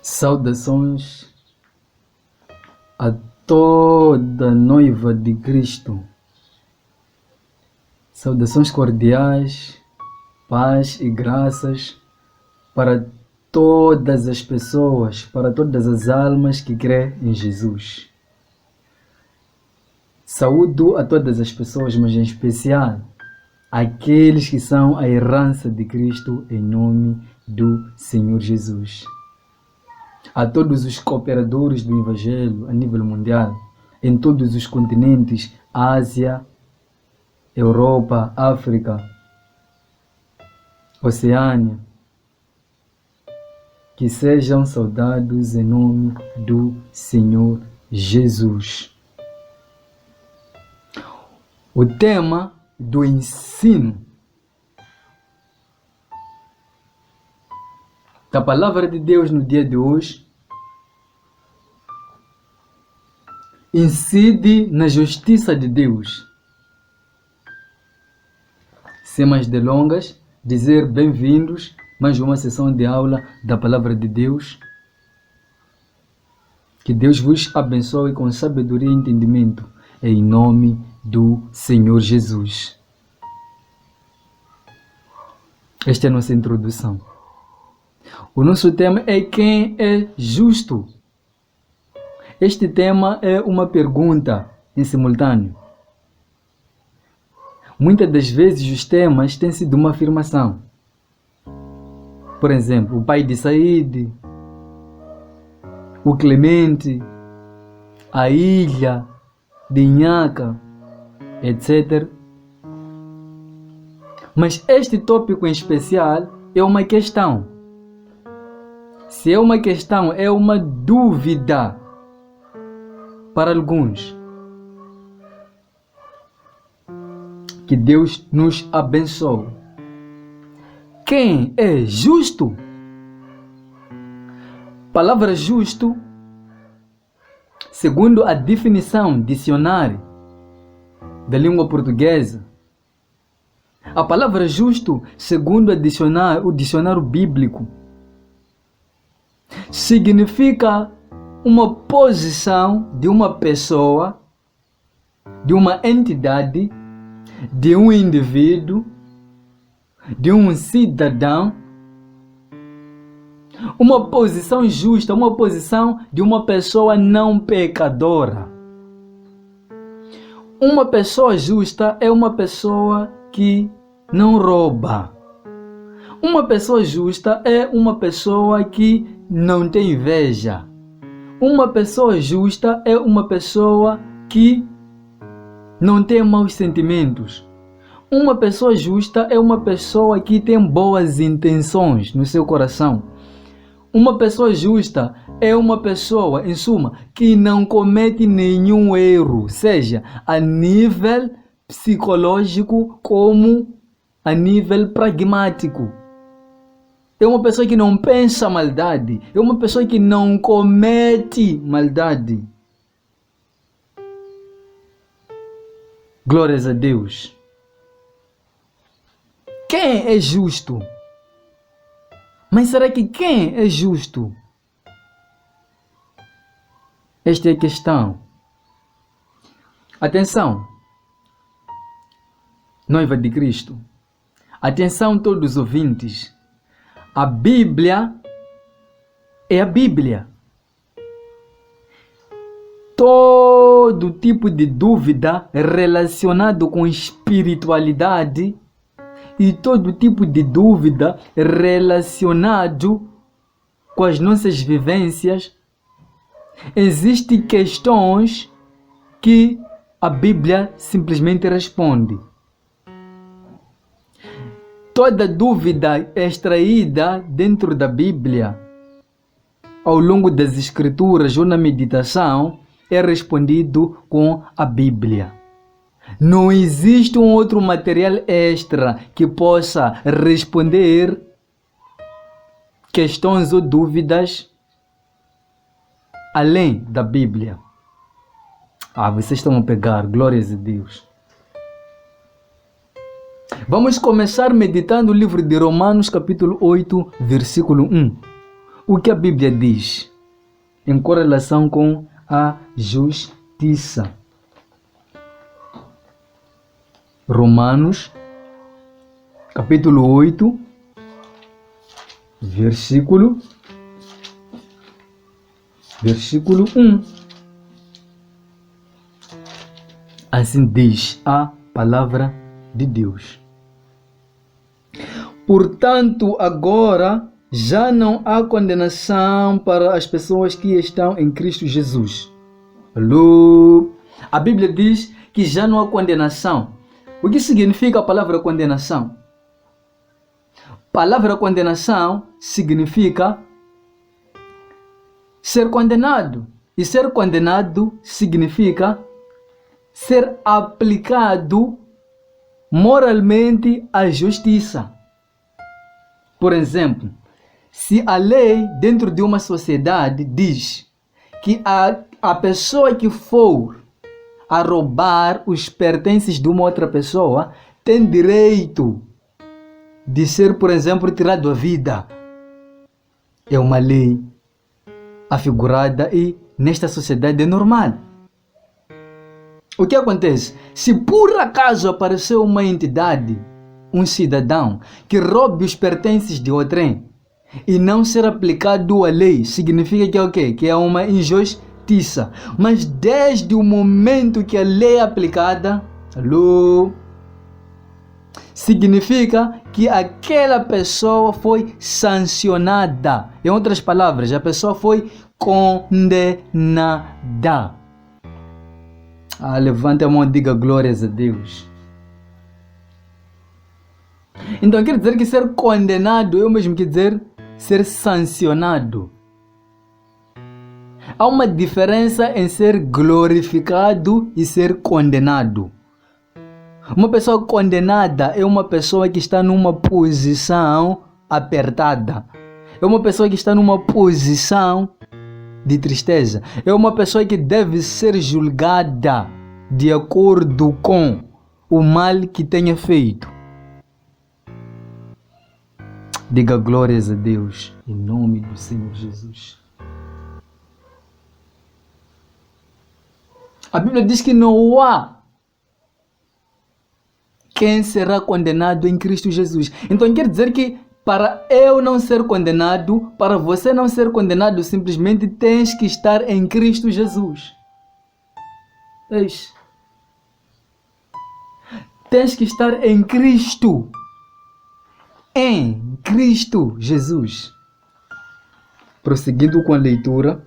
Saudações a toda noiva de Cristo. Saudações cordiais, paz e graças para todas as pessoas, para todas as almas que crêem em Jesus. Saúdo a todas as pessoas, mas em especial aqueles que são a herança de Cristo em nome do Senhor Jesus. A todos os cooperadores do Evangelho a nível mundial, em todos os continentes, Ásia, Europa, África, Oceânia, que sejam saudados em nome do Senhor Jesus. O tema do ensino da palavra de Deus no dia de hoje incide na justiça de Deus. Sem mais delongas, dizer bem-vindos a mais uma sessão de aula da palavra de Deus. Que Deus vos abençoe com sabedoria e entendimento, em nome do Senhor Jesus. Esta é a nossa introdução. O nosso tema é quem é justo. Este tema é uma pergunta em simultâneo. Muitas das vezes os temas têm sido uma afirmação. Por exemplo, o pai de Saíde, o Clemente, a ilha de Inhaca, etc. Mas este tópico em especial é uma questão. Se é uma questão, é uma dúvida para alguns. Que Deus nos abençoe. Quem é justo? Palavra justo, segundo a definição dicionário da língua portuguesa, a palavra justo, segundo o dicionário bíblico, significa uma posição de uma pessoa, de uma entidade, de um indivíduo, de um cidadão, uma posição justa, uma posição de uma pessoa não pecadora. Uma pessoa justa é uma pessoa que não rouba. Uma pessoa justa é uma pessoa que não tem inveja. Uma pessoa justa é uma pessoa que não tem maus sentimentos. Uma pessoa justa é uma pessoa que tem boas intenções no seu coração. Uma pessoa justa é uma pessoa, em suma, que não comete nenhum erro, seja a nível psicológico como a nível pragmático. É uma pessoa que não pensa maldade. É uma pessoa que não comete maldade. Glórias a Deus. Quem é justo? Mas será que quem é justo? Esta é a questão. Atenção, noiva de Cristo. Atenção todos os ouvintes. A Bíblia é a Bíblia. Todo tipo de dúvida relacionado com espiritualidade e todo tipo de dúvida relacionado com as nossas vivências, existem questões que a Bíblia simplesmente responde. Toda dúvida extraída dentro da Bíblia, ao longo das Escrituras ou na meditação, é respondido com a Bíblia. Não existe um outro material extra que possa responder questões ou dúvidas além da Bíblia. Vocês estão a pegar, glórias a Deus. Vamos começar meditando o livro de Romanos, capítulo 8, versículo 1. o que a Bíblia diz em correlação com a justiça. Romanos, capítulo 8, versículo 1. Assim diz a palavra de Deus. Portanto, agora já não há condenação para as pessoas que estão em Cristo Jesus. Alô? A Bíblia diz que já não há condenação. O que significa a palavra condenação? Palavra condenação significa ser condenado. E ser condenado significa ser aplicado moralmente à justiça. Por exemplo, se a lei dentro de uma sociedade diz que a pessoa que for a roubar os pertences de uma outra pessoa tem direito de ser, por exemplo, tirado a vida. É uma lei afigurada e nesta sociedade é normal. O que acontece? Se por acaso apareceu uma entidade, um cidadão, que roube os pertences de outrem e não ser aplicado a lei, significa que é o quê? Que é uma injustiça. Mas desde o momento que a lei é aplicada, significa que aquela pessoa foi sancionada. Em outras palavras, a pessoa foi condenada. Levante a mão e diga glórias a Deus. Então quer dizer que ser condenado é o mesmo que dizer ser sancionado. Há uma diferença em ser glorificado e ser condenado. Uma pessoa condenada é uma pessoa que está numa posição apertada. É uma pessoa que está numa posição de tristeza. É uma pessoa que deve ser julgada de acordo com o mal que tenha feito. Diga glórias a Deus, em nome do Senhor Jesus. A Bíblia diz que não há quem será condenado em Cristo Jesus. Então quer dizer que para eu não ser condenado, para você não ser condenado, simplesmente tens que estar em Cristo Jesus. Tens que estar em Cristo. Em Cristo Jesus. Prosseguindo com a leitura.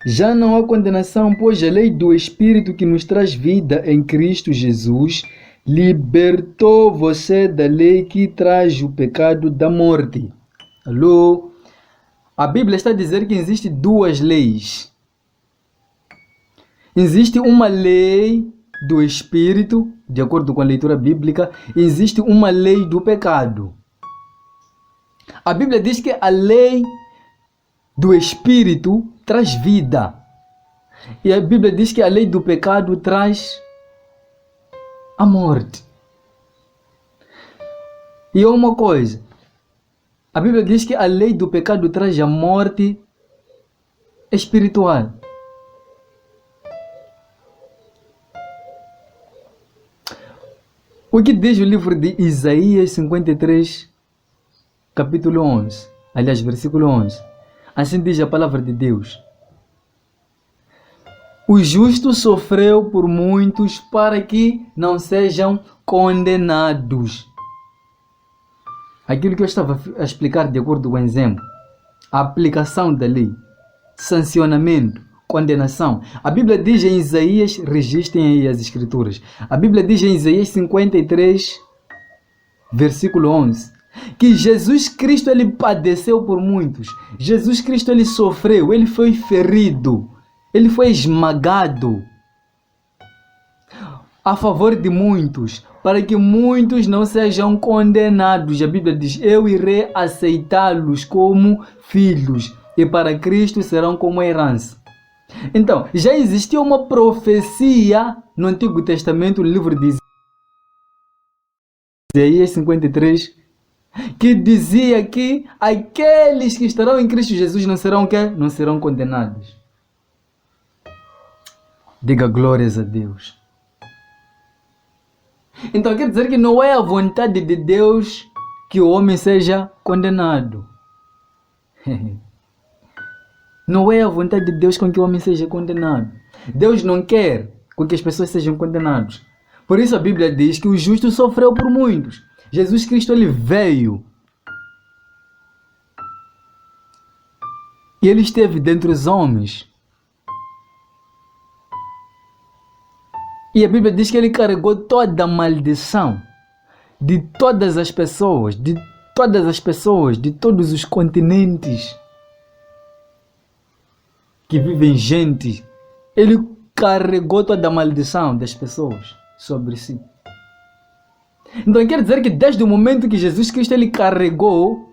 Já não há condenação, pois a lei do Espírito que nos traz vida em Cristo Jesus libertou você da lei que traz o pecado da morte. Alô? A Bíblia está a dizer que existem duas leis. Existe uma lei do Espírito, de acordo com a leitura bíblica, e existe uma lei do pecado. A Bíblia diz que a lei do Espírito traz vida. E a Bíblia diz que a lei do pecado traz a morte. E uma coisa, a Bíblia diz que a lei do pecado traz a morte espiritual. O que diz o livro de Isaías 53, capítulo 11, aliás, versículo 11. Assim diz a palavra de Deus. O justo sofreu por muitos para que não sejam condenados. Aquilo que eu estava a explicar de acordo com o exemplo. A aplicação da lei. Sancionamento. Condenação. A Bíblia diz em Isaías, registrem aí as escrituras. A Bíblia diz em Isaías 53, versículo 11. Que Jesus Cristo ele padeceu por muitos. Jesus Cristo ele sofreu, ele foi ferido. Ele foi esmagado a favor de muitos, para que muitos não sejam condenados. A Bíblia diz, eu irei aceitá-los como filhos, e para Cristo serão como herança. Então, já existia uma profecia no Antigo Testamento, no livro de Isaías 53, que dizia que aqueles que estarão em Cristo Jesus não serão o quê? Não serão condenados. Diga glórias a Deus. Então quer dizer que não é a vontade de Deus que o homem seja condenado. Não é a vontade de Deus com que o homem seja condenado. Deus não quer com que as pessoas sejam condenadas. Por isso a Bíblia diz que o justo sofreu por muitos. Jesus Cristo, ele veio. E ele esteve dentre os homens. E a Bíblia diz que ele carregou toda a maldição de todas as pessoas, de todos os continentes que vivem gente. Ele carregou toda a maldição das pessoas sobre si. Então quer dizer que desde o momento que Jesus Cristo ele carregou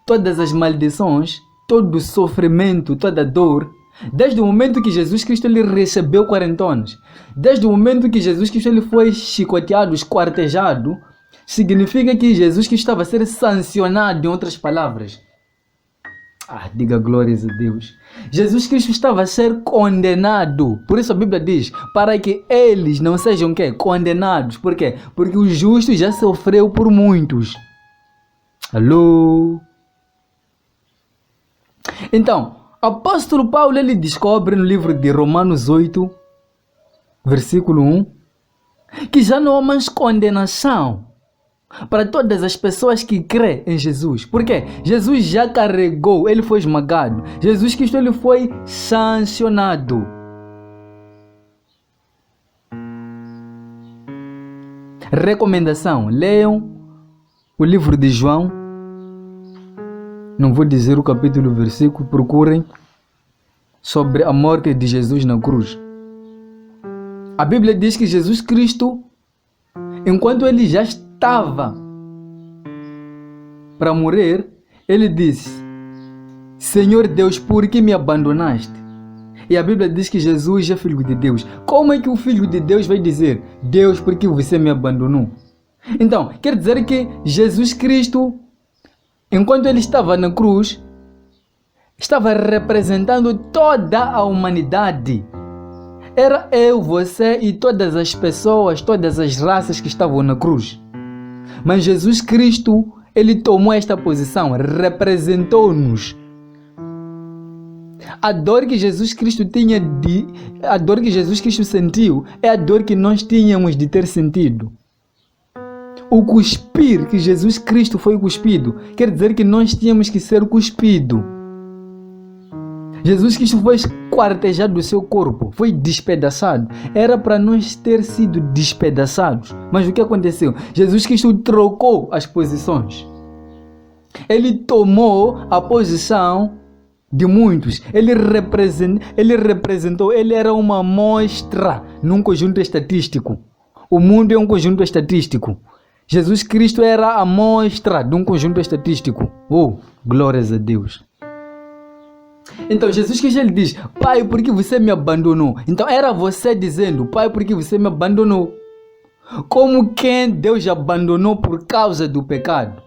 todas as maldições, todo o sofrimento, toda a dor, desde o momento que Jesus Cristo ele recebeu quarentonas, desde o momento que Jesus Cristo ele foi chicoteado, esquartejado, significa que Jesus Cristo estava a ser sancionado, em outras palavras. Diga glórias a Deus. Jesus Cristo estava a ser condenado. Por isso a Bíblia diz, para que eles não sejam quê? Condenados. Por quê? Porque o justo já sofreu por muitos. Alô? Então, o apóstolo Paulo ele descobre no livro de Romanos 8, versículo 1, que já não há mais condenação para todas as pessoas que crêem em Jesus. Por quê? Jesus já carregou, ele foi esmagado. Jesus Cristo ele foi sancionado. Recomendação: leiam o livro de João. Não vou dizer o capítulo e o versículo, procurem sobre a morte de Jesus na cruz. A Bíblia diz que Jesus Cristo, enquanto ele já estava para morrer, ele disse: Senhor Deus, por que me abandonaste? E a Bíblia diz que Jesus é filho de Deus. Como é que o filho de Deus vai dizer: Deus, por que você me abandonou? Então, quer dizer que Jesus Cristo, enquanto ele estava na cruz, estava representando toda a humanidade. Era eu, você e todas as pessoas, todas as raças que estavam na cruz. Mas Jesus Cristo, ele tomou esta posição, representou-nos. A dor que Jesus Cristo tinha, a dor que Jesus Cristo sentiu, é a dor que nós tínhamos de ter sentido. O cuspir que Jesus Cristo foi cuspido, quer dizer que nós tínhamos que ser cuspido. Jesus Cristo foi esquartejado do seu corpo, foi despedaçado. Era para nós ter sido despedaçados. Mas o que aconteceu? Jesus Cristo trocou as posições. Ele tomou a posição de muitos. Ele representou, ele era uma amostra num conjunto estatístico. O mundo é um conjunto estatístico. Jesus Cristo era a amostra de um conjunto estatístico. Glórias a Deus. Então Jesus Cristo ele diz: Pai, por que você me abandonou? Então era você dizendo: Pai, por que você me abandonou? Como quem Deus abandonou por causa do pecado.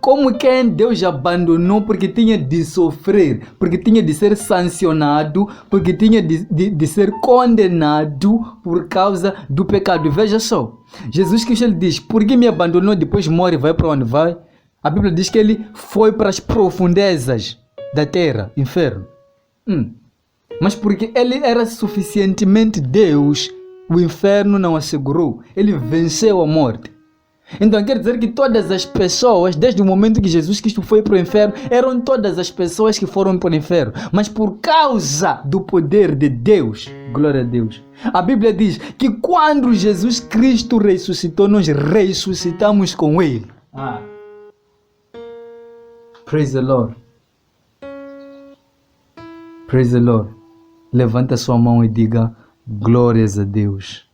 Como quem Deus abandonou porque tinha de sofrer, porque tinha de ser sancionado, porque tinha de ser condenado por causa do pecado. Veja só, Jesus Cristo ele diz: por que me abandonou? Depois morre, vai para onde vai? A Bíblia diz que ele foi para as profundezas da terra, inferno. Mas porque ele era suficientemente Deus, o inferno não assegurou. Ele venceu a morte. Então quer dizer que todas as pessoas, desde o momento que Jesus Cristo foi para o inferno, eram todas as pessoas que foram para o inferno. Mas por causa do poder de Deus, glória a Deus, a Bíblia diz que quando Jesus Cristo ressuscitou, nós ressuscitamos com Ele. Praise the Lord. Praise the Lord. Levanta sua mão e diga glórias a Deus.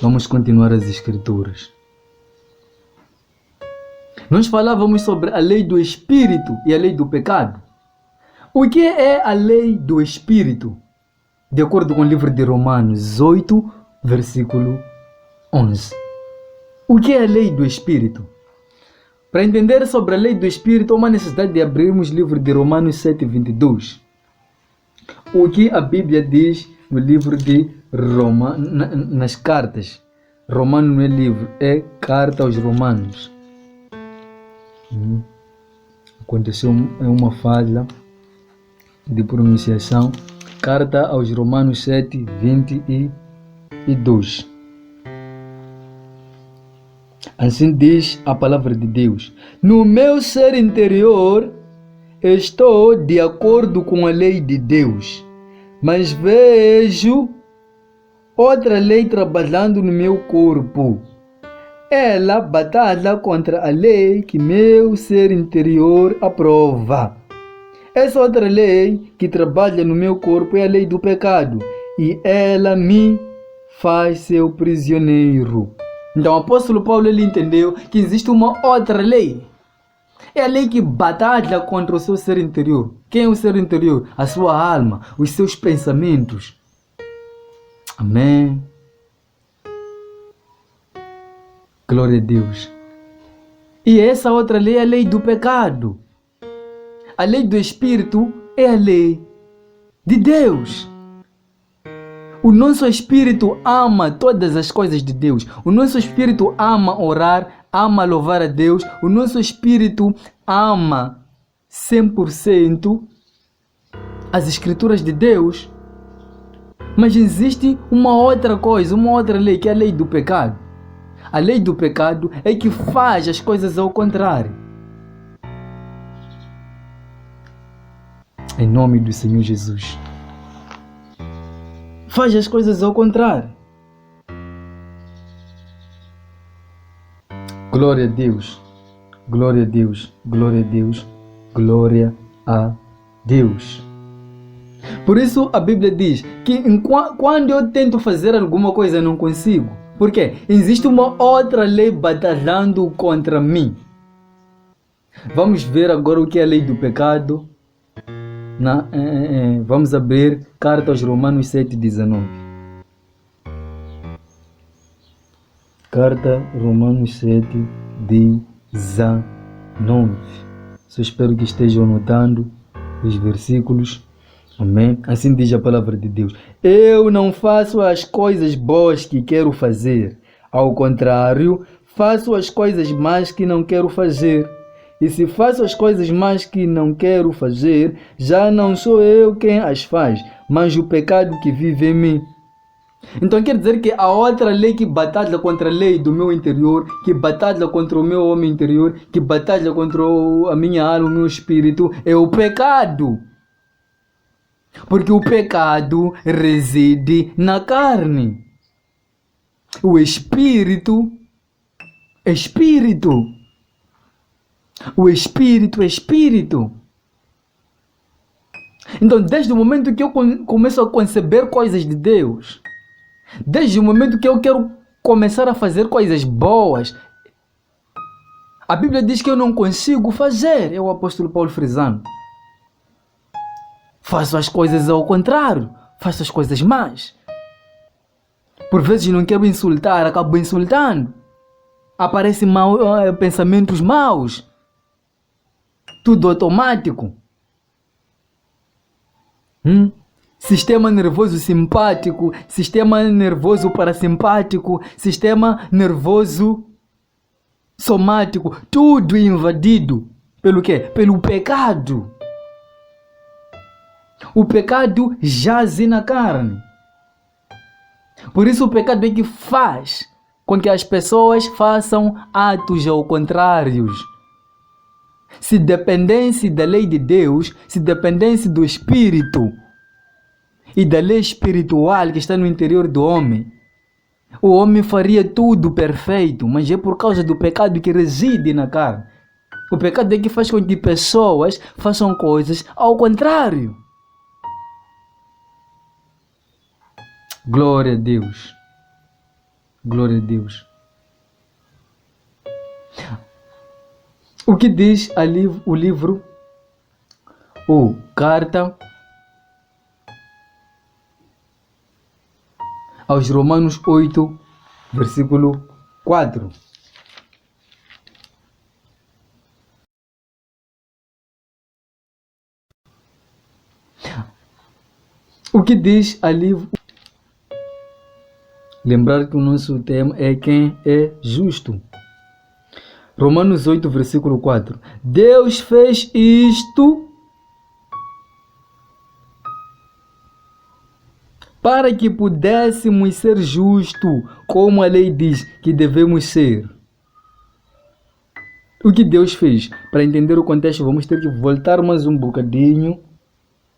Vamos continuar as escrituras. Nós falávamos sobre a lei do Espírito e a lei do pecado. O que é a lei do Espírito? De acordo com o livro de Romanos 8, versículo 11. O que é a lei do Espírito? Para entender sobre a lei do Espírito, há uma necessidade de abrirmos o livro de Romanos 7:22. O que a Bíblia diz no livro de Romanos, nas cartas. Romano não é livro, é carta aos Romanos. Aconteceu uma falha de pronunciação. Carta aos Romanos 7:22. Assim diz a palavra de Deus: no meu ser interior estou de acordo com a lei de Deus, mas vejo outra lei trabalhando no meu corpo. Ela batalha contra a lei que meu ser interior aprova. Essa outra lei que trabalha no meu corpo é a lei do pecado, e ela me faz seu prisioneiro. Então o apóstolo Paulo ele entendeu que existe uma outra lei. É a lei que batalha contra o seu ser interior. Quem é o ser interior? A sua alma, os seus pensamentos. Amém. Glória a Deus. E essa outra lei é a lei do pecado. A lei do Espírito é a lei de Deus. O nosso espírito ama todas as coisas de Deus. O nosso espírito ama orar, ama louvar a Deus. O nosso espírito ama 100% as escrituras de Deus. Mas existe uma outra coisa, uma outra lei, que é a lei do pecado. A lei do pecado é que faz as coisas ao contrário. Em nome do Senhor Jesus. Faz as coisas ao contrário. Glória a Deus. Glória a Deus. Glória a Deus. Glória a Deus. Por isso a Bíblia diz que quando eu tento fazer alguma coisa não consigo. Por quê? Existe uma outra lei batalhando contra mim. Vamos ver agora o que é a lei do pecado. Vamos abrir carta aos Romanos 7:19. Carta Romanos 7:19. Só espero que estejam anotando os versículos. Amém. Assim diz a palavra de Deus: eu não faço as coisas boas que quero fazer. Ao contrário, faço as coisas más que não quero fazer. E se faço as coisas más que não quero fazer, já não sou eu quem as faz, mas o pecado que vive em mim. Então quer dizer que a outra lei que batalha contra a lei do meu interior, que batalha contra o meu homem interior, que batalha contra a minha alma, o meu espírito, é o pecado. Porque o pecado reside na carne. O espírito é espírito. O espírito é espírito. Então, desde o momento que eu começo a conceber coisas de Deus, desde o momento que eu quero começar a fazer coisas boas, a Bíblia diz que eu não consigo fazer. É o apóstolo Paulo frisando. Faço as coisas ao contrário. Faço as coisas más. Por vezes não quero insultar, acabo insultando. Aparecem pensamentos maus. Tudo automático. Sistema nervoso simpático, sistema nervoso parasimpático, sistema nervoso somático, tudo invadido. Pelo quê? Pelo pecado. O pecado jaze na carne. Por isso o pecado é que faz com que as pessoas façam atos ao contrário. Se dependesse da lei de Deus, se dependesse do Espírito e da lei espiritual que está no interior do homem, o homem faria tudo perfeito, mas é por causa do pecado que reside na carne. O pecado é que faz com que pessoas façam coisas ao contrário. Glória a Deus. Glória a Deus. O que diz ali o livro? Carta aos Romanos 8, versículo 4. O que diz ali? Lembrar que o nosso tema é quem é justo. Romanos 8, versículo 4. Deus fez isto para que pudéssemos ser justos, como a lei diz que devemos ser. O que Deus fez? Para entender o contexto, vamos ter que voltar mais um bocadinho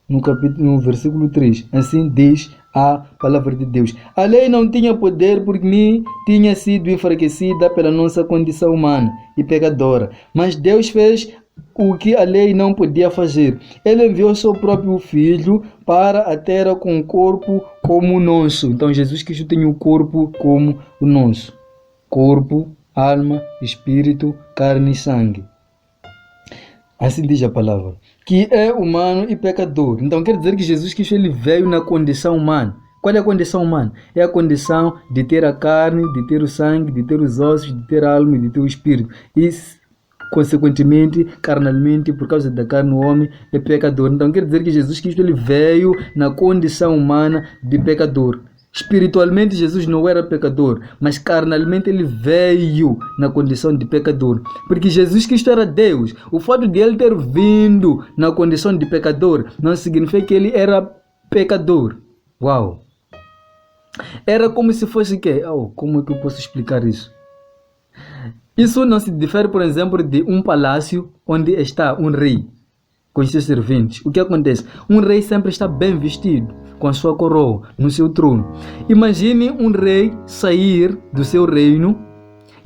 no versículo 3. Assim diz a palavra de Deus. A lei não tinha poder porque tinha sido enfraquecida pela nossa condição humana e pecadora. Mas Deus fez o que a lei não podia fazer. Ele enviou seu próprio Filho para a terra com um corpo como o nosso. Então Jesus Cristo tem um corpo como o nosso. Corpo, alma, espírito, carne e sangue. Assim diz a palavra. Que é humano e pecador. Então quer dizer que Jesus Cristo ele veio na condição humana. Qual é a condição humana? É a condição de ter a carne, de ter o sangue, de ter os ossos, de ter a alma e de ter o espírito. E consequentemente, carnalmente, por causa da carne, o homem é pecador. Então quer dizer que Jesus Cristo ele veio na condição humana de pecador. Espiritualmente Jesus não era pecador, mas carnalmente ele veio na condição de pecador. Porque Jesus Cristo era Deus. O fato de ele ter vindo na condição de pecador não significa que ele era pecador. Uau! Era como se fosse que... como é que eu posso explicar isso? Isso não se difere, por exemplo, de um palácio onde está um rei com seus serventes. O que acontece? Um rei sempre está bem vestido, com a sua coroa, no seu trono. Imagine um rei sair do seu reino,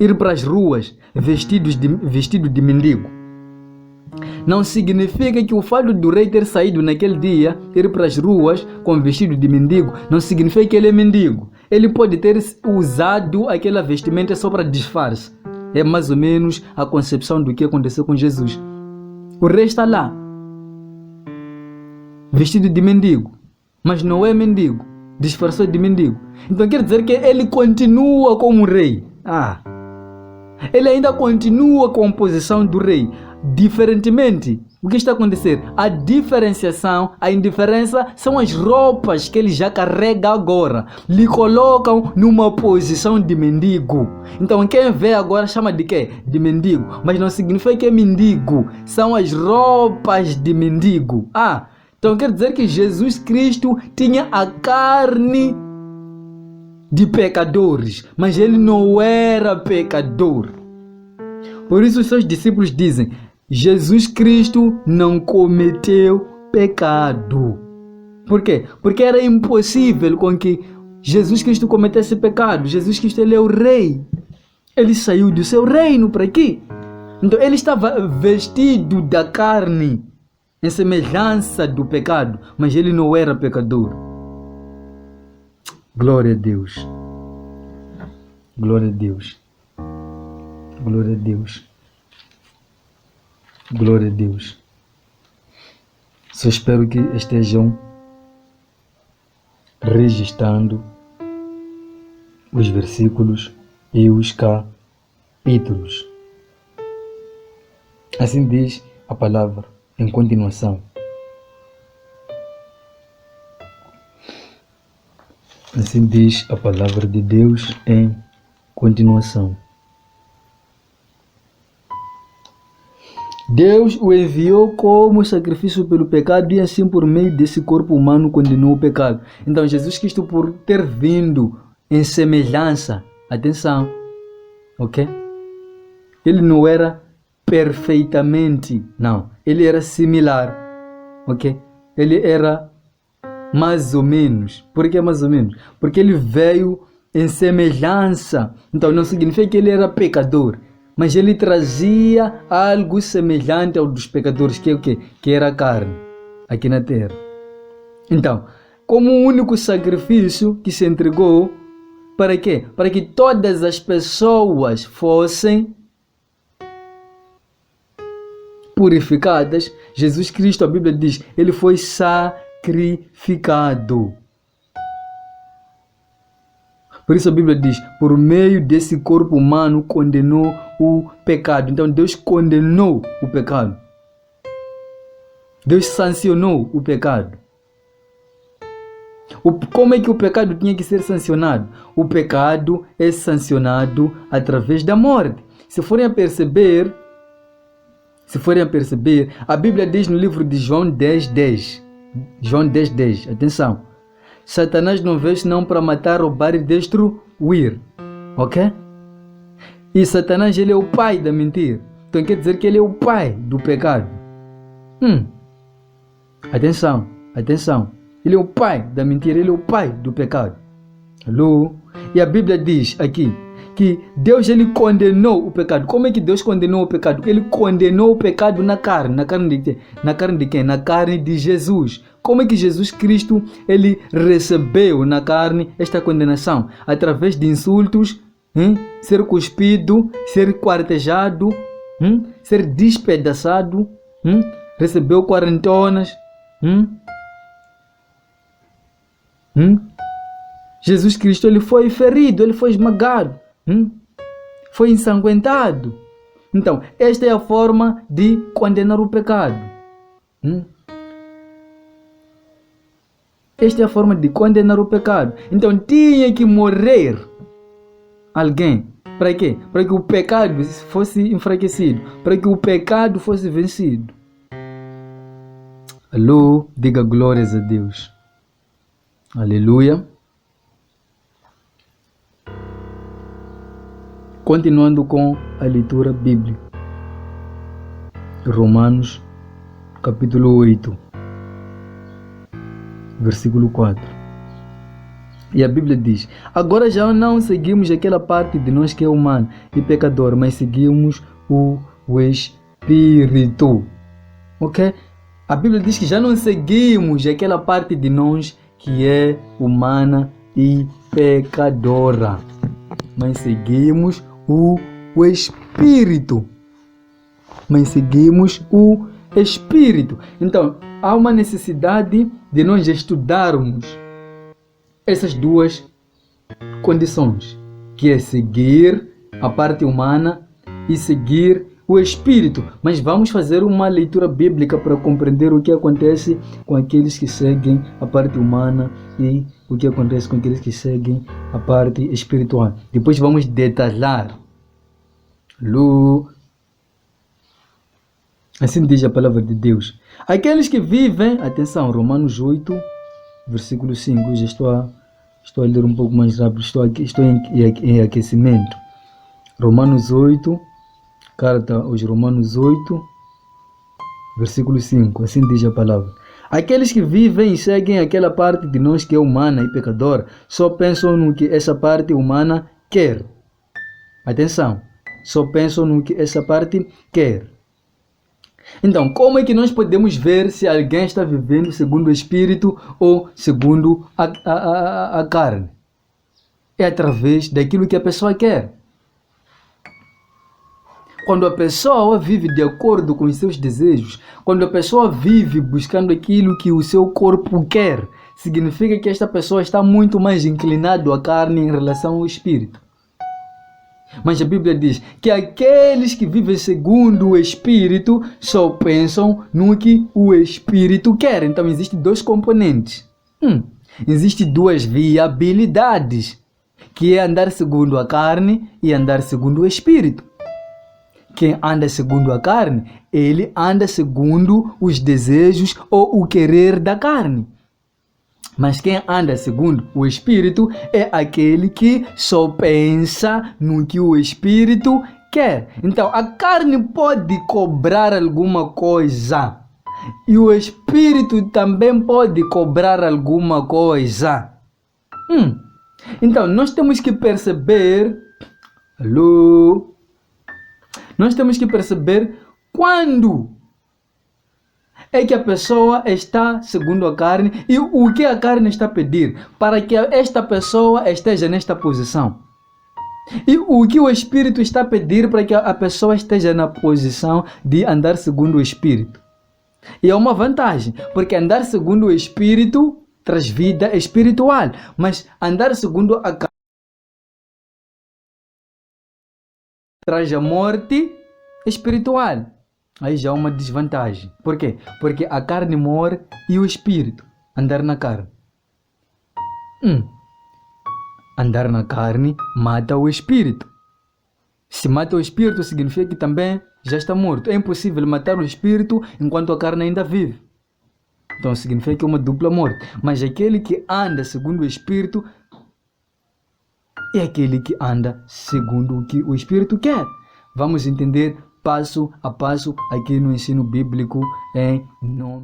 ir para as ruas vestido de mendigo. Não significa que o fato do rei ter saído naquele dia, ir para as ruas com vestido de mendigo, não significa que ele é mendigo. Ele pode ter usado aquela vestimenta só para disfarce. É mais ou menos a concepção do que aconteceu com Jesus. O rei está lá, vestido de mendigo, mas não é mendigo, disfarçou de mendigo. Então quer dizer que ele continua como rei. Ele ainda continua com a posição do rei. Diferentemente, o que está a acontecer? A diferenciação, a indiferença são as roupas que ele já carrega agora. Lhe colocam numa posição de mendigo. Então quem vê agora chama de quê? De mendigo. Mas não significa que é mendigo. São as roupas de mendigo. Então quer dizer que Jesus Cristo tinha a carne de pecadores, mas ele não era pecador. Por isso os seus discípulos dizem: Jesus Cristo não cometeu pecado. Por quê? Porque era impossível com que Jesus Cristo cometesse pecado. Jesus Cristo ele é o rei. Ele saiu do seu reino para aqui. Então ele estava vestido da carne, em semelhança do pecado, mas ele não era pecador. Glória a Deus. Glória a Deus. Glória a Deus. Glória a Deus. Só espero que estejam registrando os versículos e os capítulos. Assim diz a palavra em continuação. Assim diz a palavra de Deus em continuação. Deus o enviou como sacrifício pelo pecado e assim por meio desse corpo humano condenou o pecado. Então Jesus Cristo, por ter vindo em semelhança, atenção, ok? Ele não era perfeitamente, não. Ele era similar, ok? Ele era mais ou menos. Por que mais ou menos? Porque ele veio em semelhança. Então não significa que ele era pecador, mas ele trazia algo semelhante ao dos pecadores, que é o quê? Que era a carne, aqui na terra. Então, como o único sacrifício que se entregou, para quê? Para que todas as pessoas fossem purificadas, Jesus Cristo, a Bíblia diz, ele foi sacrificado. Por isso a Bíblia diz, por meio desse corpo humano condenou o pecado. Então Deus condenou o pecado. Deus sancionou o pecado. Como é que o pecado tinha que ser sancionado? O pecado é sancionado através da morte. Se forem a perceber, a Bíblia diz no livro de João 10:10. João 10:10. Atenção. Satanás não veio senão para matar, roubar e destruir. Ok? E Satanás, ele é o pai da mentira. Então quer dizer que ele é o pai do pecado. Atenção. Ele é o pai da mentira, ele é o pai do pecado. Alô? E a Bíblia diz aqui que Deus, ele condenou o pecado. Como é que Deus condenou o pecado? Ele condenou o pecado na carne. Na carne de quem? Na carne de quem? Na carne de Jesus. Como é que Jesus Cristo, ele recebeu na carne esta condenação? Através de insultos, ser cuspido, ser quartejado, ser despedaçado, recebeu quarentonas. Jesus Cristo, ele foi ferido, ele foi esmagado, foi ensanguentado. Então, esta é a forma de condenar o pecado. Esta é a forma de condenar o pecado. Então, tinha que morrer alguém. Para quê? Para que o pecado fosse enfraquecido, para que o pecado fosse vencido. Alô, diga glórias a Deus. Aleluia. Continuando com a leitura bíblica. Romanos, capítulo 8, versículo 4. E a Bíblia diz: agora já não seguimos aquela parte de nós que é humana e pecador, mas seguimos o Espírito. Ok? A Bíblia diz que já não seguimos aquela parte de nós que é humana e pecadora, mas seguimos o Espírito. Então, há uma necessidade de nós estudarmos essas duas condições, que é seguir a parte humana e seguir o Espírito. Mas vamos fazer uma leitura bíblica para compreender o que acontece com aqueles que seguem a parte humana e o que acontece com aqueles que seguem a parte espiritual. Depois vamos detalhar. Assim diz a palavra de Deus. Aqueles que vivem, atenção, Romanos 8, versículo 5. Já estou a ler um pouco mais rápido, estou em aquecimento. Romanos 8, carta aos Romanos 8, versículo 5, assim diz a palavra. Aqueles que vivem e seguem aquela parte de nós que é humana e pecadora, só pensam no que essa parte humana quer. Atenção, só pensam no que essa parte quer. Então, como é que nós podemos ver se alguém está vivendo segundo o Espírito ou segundo a carne? É através daquilo que a pessoa quer. Quando a pessoa vive de acordo com os seus desejos, quando a pessoa vive buscando aquilo que o seu corpo quer, significa que esta pessoa está muito mais inclinada à carne em relação ao Espírito. Mas a Bíblia diz que aqueles que vivem segundo o Espírito só pensam no que o Espírito quer. Então existem dois componentes. Existem duas viabilidades, que é andar segundo a carne e andar segundo o Espírito. Quem anda segundo a carne, ele anda segundo os desejos ou o querer da carne. Mas quem anda segundo o Espírito é aquele que só pensa no que o Espírito quer. Então, a carne pode cobrar alguma coisa e o Espírito também pode cobrar alguma coisa. Então, nós temos que perceber... Nós temos que perceber quando é que a pessoa está segundo a carne e o que a carne está a pedir para que esta pessoa esteja nesta posição. E o que o Espírito está a pedir para que a pessoa esteja na posição de andar segundo o Espírito. E é uma vantagem, porque andar segundo o Espírito traz vida espiritual, mas andar segundo a carne traz a morte espiritual. Aí já é uma desvantagem. Por quê? Porque a carne morre e o Espírito andar na carne. Andar na carne mata o espírito. Se mata o espírito, significa que também já está morto. É impossível matar o espírito enquanto a carne ainda vive. Então significa que é uma dupla morte. Mas aquele que anda segundo o espírito é aquele que anda segundo o que o espírito quer. Vamos entender passo a passo aqui no ensino bíblico em nome